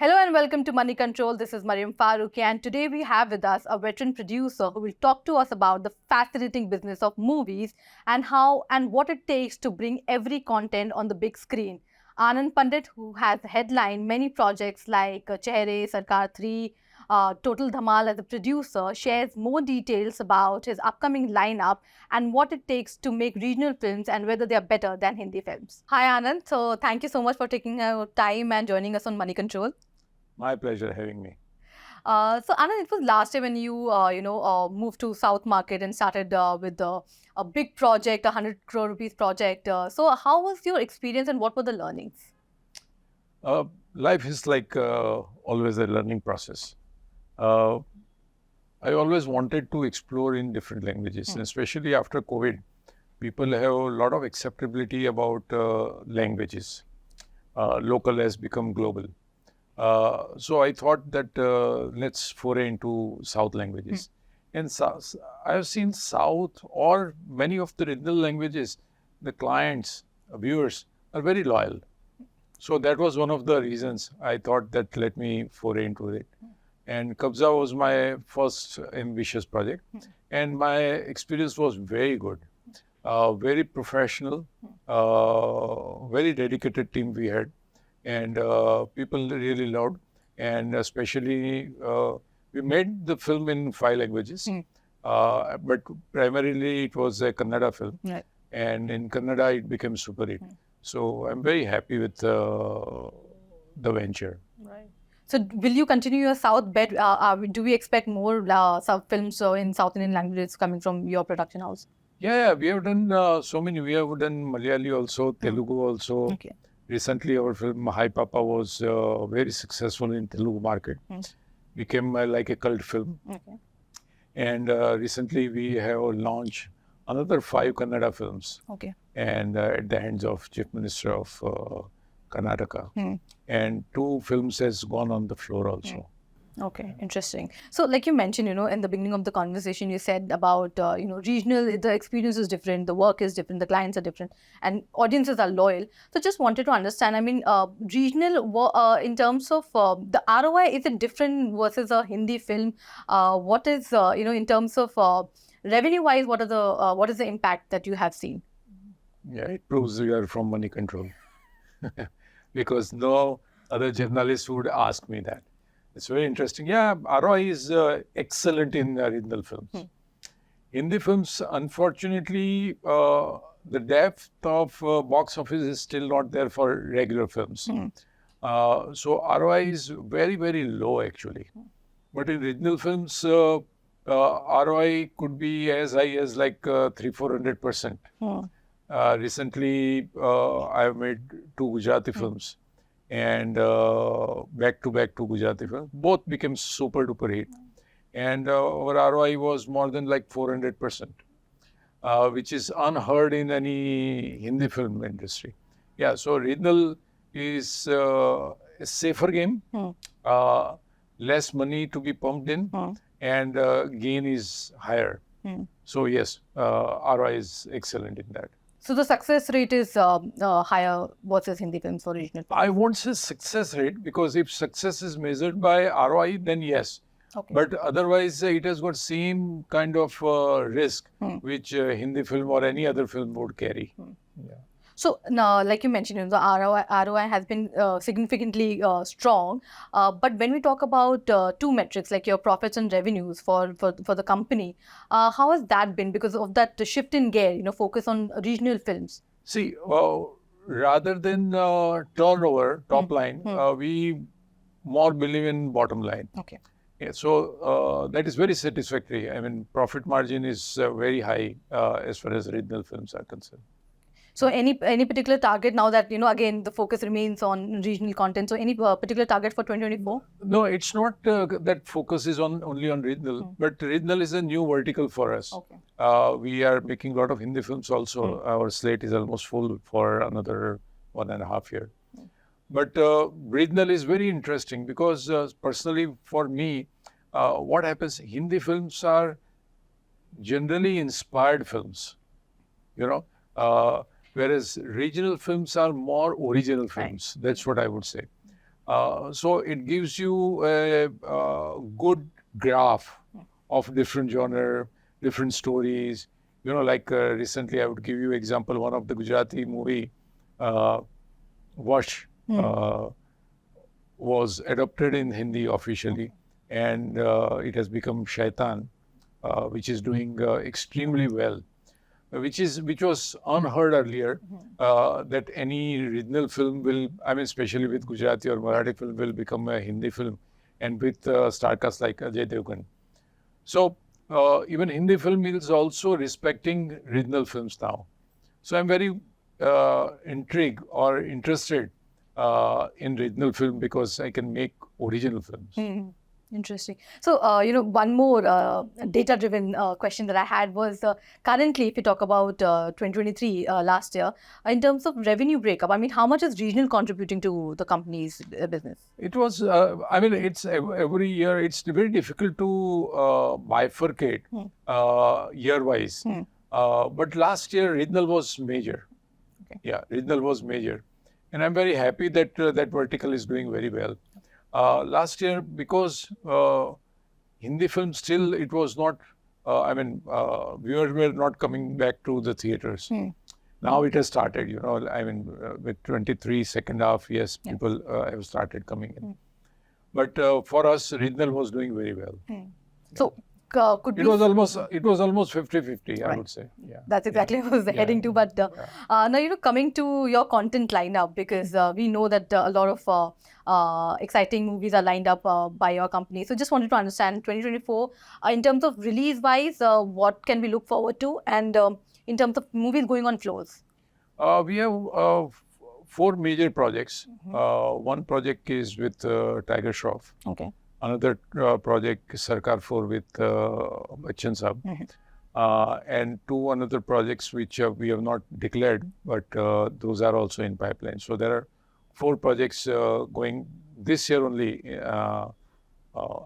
Hello and welcome to Moneycontrol. This is Mariam Farooqi, and today we have with us a veteran producer who will talk to us about the fascinating business of movies and how and what it takes to bring every content on the big screen. Anand Pandit, who has headlined many projects like Chehre, Sarkar 3, Total Dhamal as a producer, shares more details about his upcoming lineup and what it takes to make regional films and whether they are better than Hindi films. Hi Anand, so thank you so much for taking time and joining us on Moneycontrol. My pleasure having me. So Anand, it was last year when you moved to South Market and started with a big project, 100 crore rupees project. So how was your experience and what were the learnings? Life is like always a learning process. I always wanted to explore in different languages, and especially after COVID, people have a lot of acceptability about languages. Local has become global. So I thought that let's foray into South languages. And I have seen South or many of the regional languages, the clients, viewers are very loyal. So that was one of the reasons I thought that let me foray into it. And Kabza was my first ambitious project. And my experience was very good, very professional, very dedicated team we had. And people really loved, and especially we made the film in 5 languages, but primarily it was a Kannada film, Right. and in Kannada it became super hit. So I'm very happy with the venture. Right. So will you continue your South bet? Do we expect more South films in South Indian languages coming from your production house? Yeah, we have done so many. We have done Malayali also, Telugu also. Okay. Recently, our film Hi Papa was very successful in Telugu market. Became like a cult film. Okay. And recently, we have launched another 5 Kannada films. Okay. And at the hands of Chief Minister of Karnataka. And 2 films has gone on the floor also. Okay, interesting. So like you mentioned, in the beginning of the conversation, you said about, regional, the experience is different, the work is different, the clients are different, and audiences are loyal. So just wanted to understand, regional, in terms of the ROI, is it different versus a Hindi film? What is, in terms of revenue-wise, what is the impact that you have seen? Yeah, it proves you are from Moneycontrol. Because no other journalist would ask me that. It's very interesting. Yeah, ROI is excellent in regional films. Hindi films, unfortunately, the depth of box office is still not there for regular films. So ROI is very, very low actually. But in regional films, ROI could be as high as like 300-400%. Recently, I have made 2 Gujarati films. And back-to-back 2 Gujarati films. Both became super duper hit. And our ROI was more than like 400%, which is unheard in any Hindi film industry. Yeah, so regional is a safer game, less money to be pumped in, and gain is higher. So yes, ROI is excellent in that. So the success rate is higher versus Hindi films for regional films? I won't say success rate, because if success is measured by ROI, then yes. Okay. But otherwise, it has got same kind of risk which Hindi film or any other film would carry. Yeah. So now, like you mentioned, the ROI has been significantly strong. But when we talk about 2 metrics, like your profits and revenues for the company, how has that been because of that shift in gear, focus on regional films? See, rather than turnover, top line, we more believe in bottom line. Okay. Yeah, so that is very satisfactory. I mean, profit margin is very high as far as regional films are concerned. So any particular target now that, again, the focus remains on regional content. So any particular target for 2024? No, it's not that focus is only on regional, but regional is a new vertical for us. Okay. We are making a lot of Hindi films also. Our slate is almost full for another 1.5 years. But regional is very interesting because personally for me, what happens, Hindi films are generally inspired films, whereas regional films are more original films. That's what I would say. So it gives you a good graph of different genre, different stories. You know, like recently I would give you example, one of the Gujarati movie, Vash, was adopted in Hindi officially, and it has become Shaitan, which is doing extremely well, which was unheard earlier, that any regional film will, I mean, especially with Gujarati or Marathi film, will become a Hindi film, and with star cast like Ajay Devgan. So even Hindi film is also respecting regional films now. So I'm very intrigued or interested in regional film because I can make original films. Interesting. So, one more data-driven question that I had was currently, if you talk about 2023 last year, in terms of revenue breakup, I mean, how much is regional contributing to the company's business? It was, I mean, it's every year, it's very difficult to bifurcate year-wise. But last year, regional was major. Okay. Yeah, regional was major. And I'm very happy that that vertical is doing very well. Last year, because Hindi film still, it was not, viewers were not coming back to the theaters. Now it has started, you know, I mean, with 23 second half, yes, people have started coming in. But for us, regional was doing very well. So, could it was almost 50-50, I would say. Yeah. That's exactly what I was heading to. But now, coming to your content lineup, because we know that a lot of exciting movies are lined up by your company. So just wanted to understand 2024, in terms of release-wise, what can we look forward to? And in terms of movies going on floors? We have 4 major projects. One project is with Tiger Shroff. Okay. Another project, Sarkar 4 with Bachchan Saab. And 2 another projects which we have not declared, but those are also in pipeline. So there are 4 projects going this year only.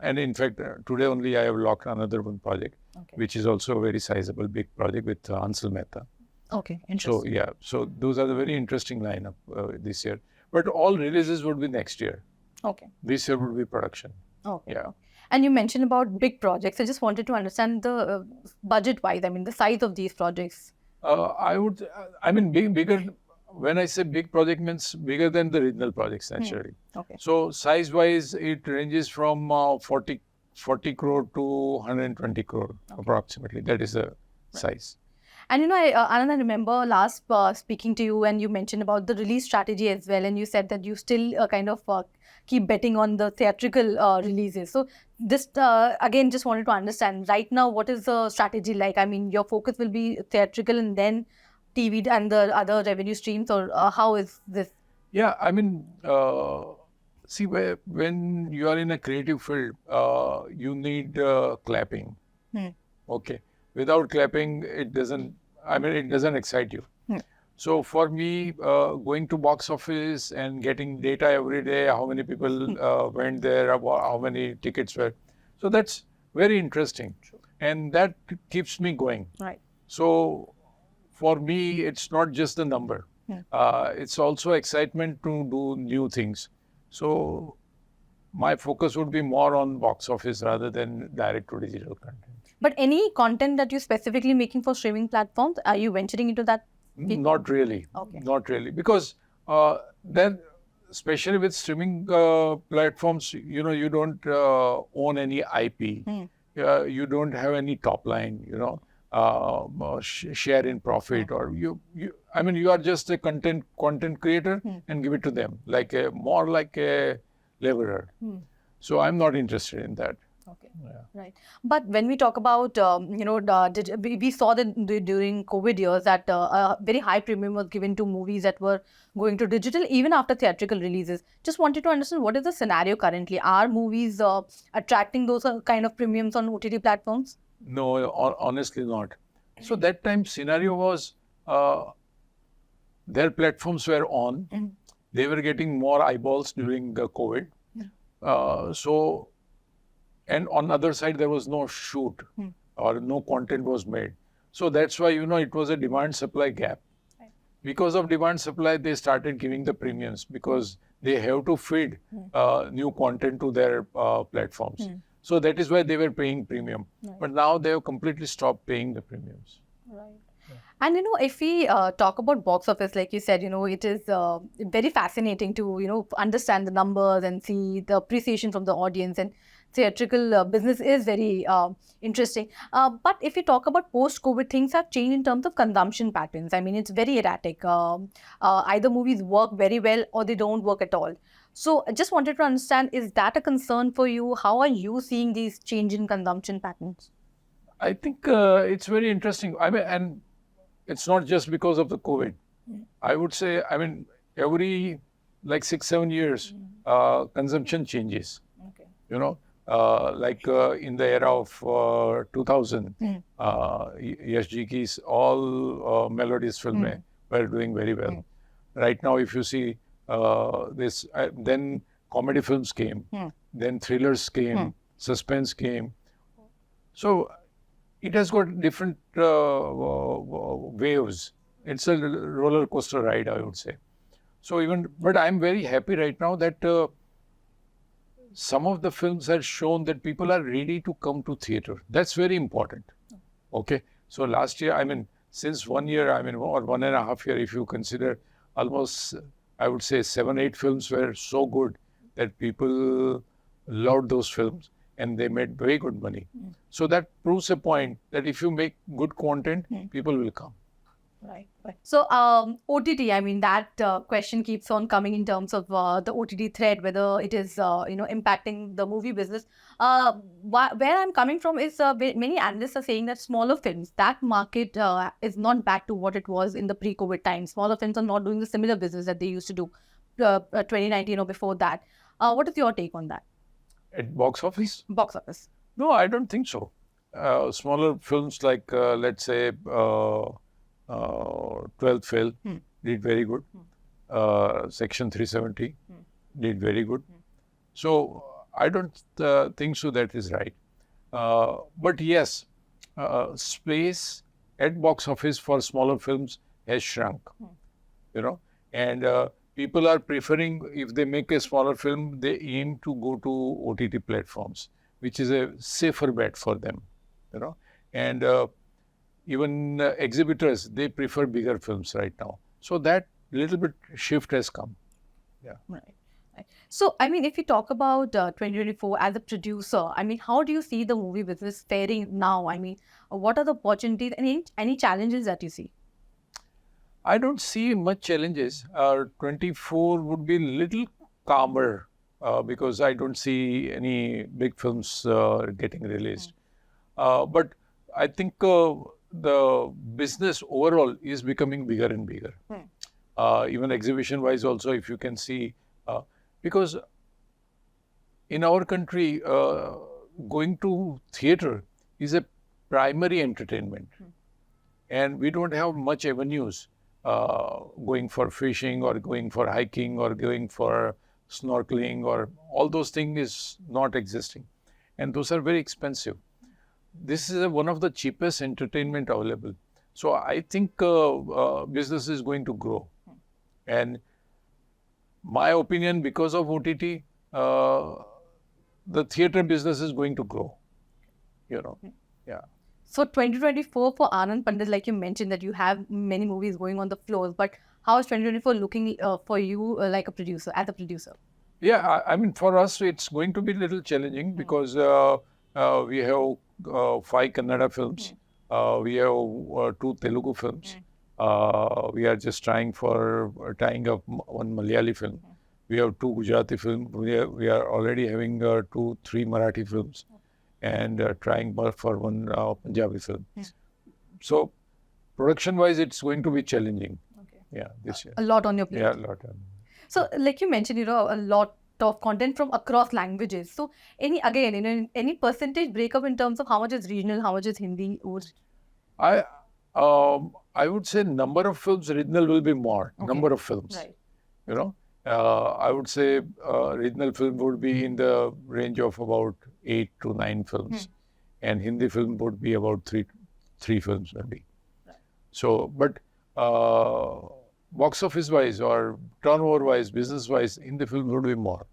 And in fact, today only I have locked another one project, which is also a very sizable big project with Ansel Mehta. Okay, interesting. So yeah, so those are the very interesting lineup this year. But all releases would be next year. Okay. This year would be production. Okay. Yeah. And you mentioned about big projects. I just wanted to understand the budget-wise, I mean, the size of these projects. Bigger, when I say big project means bigger than the regional projects, naturally. Okay. So size-wise, it ranges from 40 crore to 120 crore approximately. That is the size. And Anand, I remember last speaking to you and you mentioned about the release strategy as well. And you said that you still kind of keep betting on the theatrical releases. So this, again, just wanted to understand right now, what is the strategy like? I mean, your focus will be theatrical and then TV and the other revenue streams, or how is this? Yeah, I mean, see, when you are in a creative field, you need clapping. Okay. Without clapping, it doesn't excite you. So for me, going to box office and getting data every day, how many people went there, how many tickets were. So that's very interesting. And that keeps me going. Right. So for me, it's not just the number. It's also excitement to do new things. So my focus would be more on box office rather than direct to digital content. But any content that you're specifically making for streaming platforms, are you venturing into that? Not really. Okay. Not really. Because then, especially with streaming platforms, you don't own any IP. You don't have any top line, share in profit, or you are just a content creator and give it to them, more like a laborer. So I'm not interested in that. Okay. Yeah. Right. But when we talk about, we saw that during COVID years that a very high premium was given to movies that were going to digital even after theatrical releases. Just wanted to understand, what is the scenario currently? Are movies attracting those kind of premiums on OTT platforms? No, honestly not. So that time scenario was their platforms were on. They were getting more eyeballs during COVID. And on the other side, there was no shoot or no content was made. So that's why, it was a demand-supply gap. Right. Because of demand-supply, they started giving the premiums because they have to feed new content to their platforms. So that is why they were paying premium. Right. But now they have completely stopped paying the premiums. Right. And if we talk about box office, like you said, it is very fascinating to understand the numbers and see the appreciation from the audience, and theatrical business is very interesting. But if we talk about post-COVID, things have changed in terms of consumption patterns. I mean, it's very erratic. Either movies work very well or they don't work at all. So I just wanted to understand, is that a concern for you? How are you seeing these change in consumption patterns? I think it's very interesting. I mean, and it's not just because of the COVID. I would say, I mean, every like 6-7 years, consumption changes. Okay. In the era of 2000, Yash Ji ki's all melodies films were doing very well. Right now, if you see then comedy films came, then thrillers came, suspense came. So it has got different waves. It's a roller coaster ride, I would say. So but I'm very happy right now that some of the films have shown that people are ready to come to theater. That's very important. Okay. So last year, I mean, since 1 year, I mean, or 1.5 years, if you consider, almost, I would say 7-8 films were so good that people loved those films and they made very good money. So that proves a point that if you make good content, people will come. Right. So OTT, I mean, that question keeps on coming in terms of the OTT thread, whether it is, impacting the movie business. Where I'm coming from is many analysts are saying that smaller films, that market is not back to what it was in the pre-COVID times. Smaller films are not doing the similar business that they used to do 2019 or before that. What is your take on that? At box office? Box office. No, I don't think so. Smaller films like, let's say, 12th Fail did very good. Section 370 did very good. So I don't think so that is right. But yes, space at box office for smaller films has shrunk. And people are preferring, if they make a smaller film, they aim to go to OTT platforms, which is a safer bet for them. And even exhibitors, they prefer bigger films right now. So that little bit shift has come. Yeah. Right. So, I mean, if you talk about 2024 as a producer, I mean, how do you see the movie business faring now? I mean, what are the opportunities and any challenges that you see? I don't see much challenges. 24 would be a little calmer because I don't see any big films getting released. But I think the business overall is becoming bigger and bigger. Even exhibition-wise also, if you can see, because in our country, going to theater is a primary entertainment. And we don't have much avenues going for fishing or going for hiking or going for snorkeling, or all those things is not existing. And those are very expensive. This is one of the cheapest entertainment available. So I think business is going to grow. And my opinion, because of OTT, the theater business is going to grow. Yeah. So 2024 for Anand Pandit, like you mentioned that you have many movies going on the floors, but how is 2024 looking for you like a producer, as a producer? Yeah, I mean, for us, it's going to be a little challenging because we have 5 Kannada films. We have 2 Telugu films. We are just tying up one Malayali film. We have 2 Gujarati films. We are already having 2-3 Marathi films, and trying for one Punjabi film. So production-wise, it's going to be challenging. Okay. Yeah, this year. A lot on your plate. Yeah, a lot. So, like you mentioned, a lot of content from across languages. So, any percentage breakup in terms of how much is regional, how much is Hindi? I would say number of films regional will be more. Okay. Number of films. Right. I would say regional film would be in the range of about 8 to 9 films, and Hindi film would be about three films maybe. Right. So, but box office wise or turnover wise, business wise, Hindi film would be more.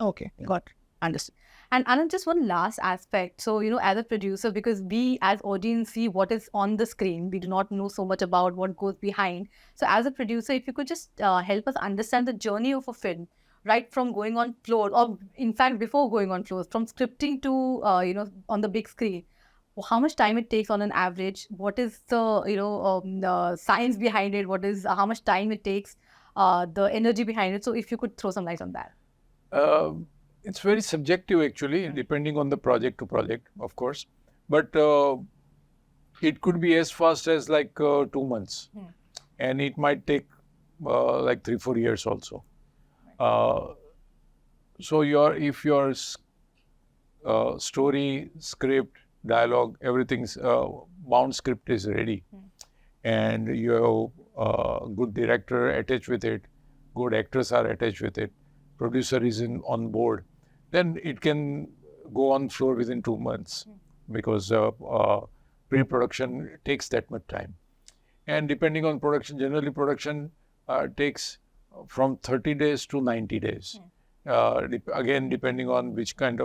Okay, got it. Understood. And Anand, just one last aspect. So, as a producer, because we as audience see what is on the screen, we do not know so much about what goes behind. So, as a producer, if you could just help us understand the journey of a film, right from going on floor, or in fact, before going on floors, from scripting to, on the big screen, how much time it takes on an average? What is the science behind it? What is how much time it takes? The energy behind it. So, if you could throw some light on that. It's very subjective actually, depending on the project to project, of course. But it could be as fast as like 2 months, and it might take like 3-4 years also. So if your story, script, dialogue, everything's bound script is ready, and you have a good director attached with it, good actors are attached with it, producer is on board, then it can go on floor within 2 months, because pre-production takes that much time. And depending on production, generally production takes from 30 days to 90 days. Again, depending on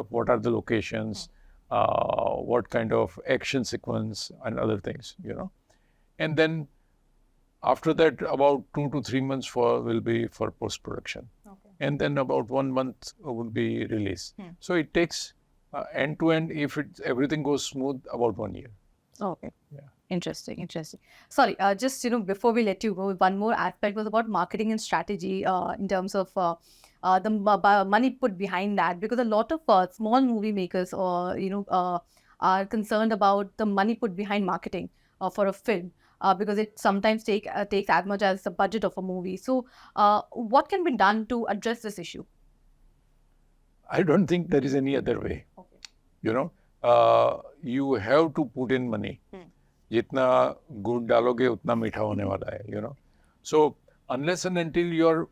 what are the locations, what kind of action sequence and other things, And then after that, about 2 to 3 months will be for post-production. And then about 1 month will be release. So it takes end to end, if everything goes smooth, about 1 year. Okay. Yeah. Interesting. Sorry, just before we let you go, one more aspect was about marketing and strategy in terms of the money put behind that, because a lot of small movie makers are concerned about the money put behind marketing for a film. Because it sometimes takes as much as the budget of a movie. So, what can be done to address this issue? I don't think there is any other way. Okay. You have to put in money. Jitna good daloge, utna meetha hone wala hai, So, unless and until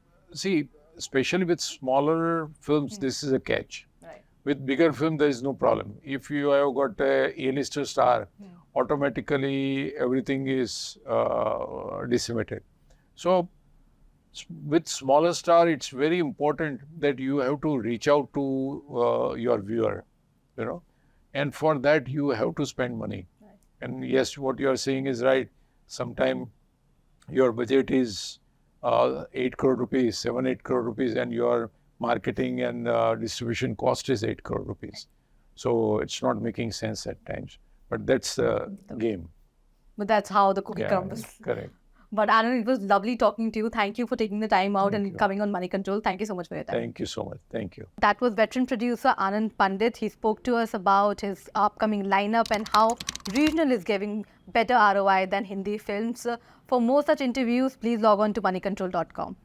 especially with smaller films, this is a catch. Right. With bigger film, there is no problem. If you have got a A-lister star, automatically everything is decimated. So with smaller star, it's very important that you have to reach out to your viewer, and for that you have to spend money. Right. And yes, what you are saying is right. Sometimes your budget is 8 crore rupees, 7-8 crore rupees, and your marketing and distribution cost is 8 crore rupees. So it's not making sense at times. But that's the game. But that's how the cookie crumbles. Correct. But Anand, it was lovely talking to you. Thank you for taking the time out and coming on Moneycontrol. Thank you so much for your time. Thank you so much. Thank you. That was veteran producer Anand Pandit. He spoke to us about his upcoming lineup and how regional is giving better ROI than Hindi films. For more such interviews, please log on to moneycontrol.com.